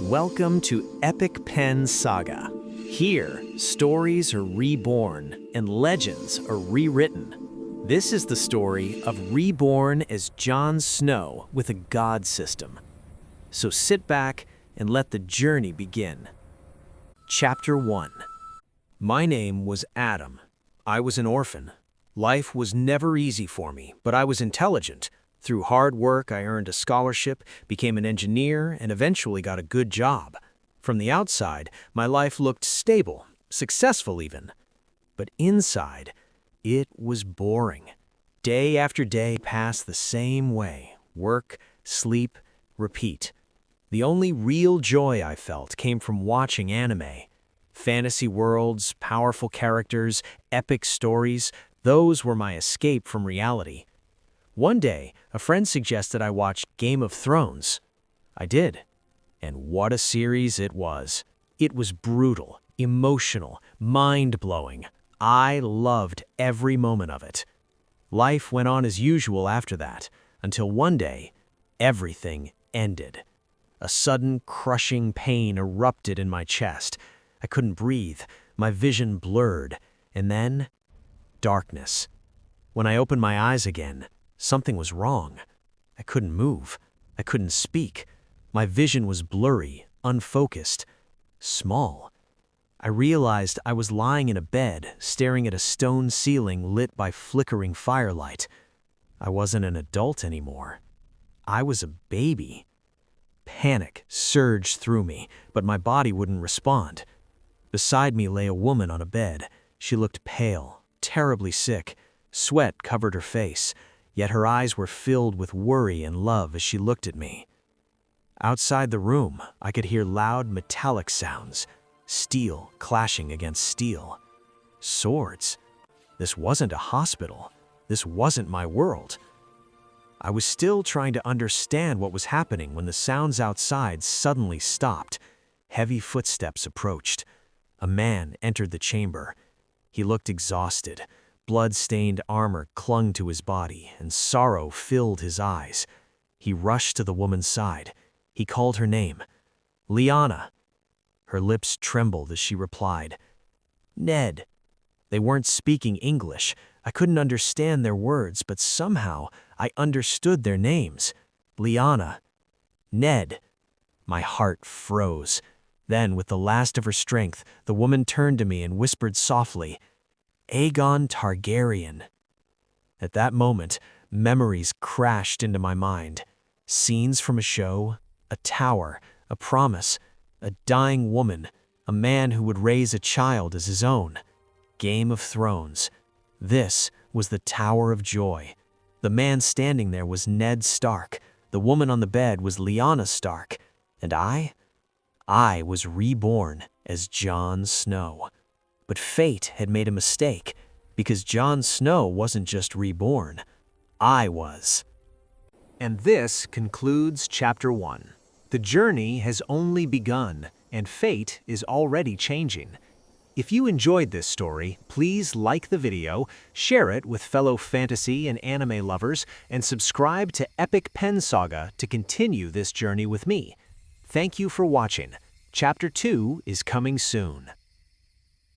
Welcome to EpicPenSaga. Here, stories are reborn and legends are rewritten. This is the story of Reborn as Jon Snow with a god system. So sit back and let the journey begin. Chapter 1. My name was Adam. I was an orphan. Life was never easy for me, but I was intelligent. Through hard work, I earned a scholarship, became an engineer, and eventually got a good job. From the outside, my life looked stable, successful even. But inside, it was boring. Day after day passed the same way. Work, sleep, repeat. The only real joy I felt came from watching anime. Fantasy worlds, powerful characters, epic stories, those were my escape from reality. One day, a friend suggested I watch Game of Thrones. I did. And what a series it was. It was brutal, emotional, mind-blowing. I loved every moment of it. Life went on as usual after that, until one day, everything ended. A sudden, crushing pain erupted in my chest. I couldn't breathe, my vision blurred, and then, darkness. When I opened my eyes again, something was wrong. I couldn't move. I couldn't speak. My vision was blurry, unfocused, small. I realized I was lying in a bed, staring at a stone ceiling lit by flickering firelight. I wasn't an adult anymore. I was a baby. Panic surged through me, but my body wouldn't respond. Beside me lay a woman on a bed. She looked pale, terribly sick. Sweat covered her face. Yet her eyes were filled with worry and love as she looked at me. Outside the room, I could hear loud metallic sounds, steel clashing against steel. Swords. This wasn't a hospital. This wasn't my world. I was still trying to understand what was happening when the sounds outside suddenly stopped. Heavy footsteps approached. A man entered the chamber. He looked exhausted. Blood-stained armor clung to his body, and sorrow filled his eyes. He rushed to the woman's side. He called her name. Lyanna. Her lips trembled as she replied, "Ned." They weren't speaking English. I couldn't understand their words, but somehow I understood their names. Lyanna. Ned. My heart froze. Then, with the last of her strength, the woman turned to me and whispered softly, "Aegon Targaryen." At that moment, memories crashed into my mind. Scenes from a show, a tower, a promise, a dying woman, a man who would raise a child as his own. Game of Thrones. This was the Tower of Joy. The man standing there was Ned Stark. The woman on the bed was Lyanna Stark. And I was reborn as Jon Snow. But fate had made a mistake, because Jon Snow wasn't just reborn. I was. And this concludes Chapter 1. The journey has only begun, and fate is already changing. If you enjoyed this story, please like the video, share it with fellow fantasy and anime lovers, and subscribe to EpicPenSaga to continue this journey with me. Thank you for watching. Chapter 2 is coming soon.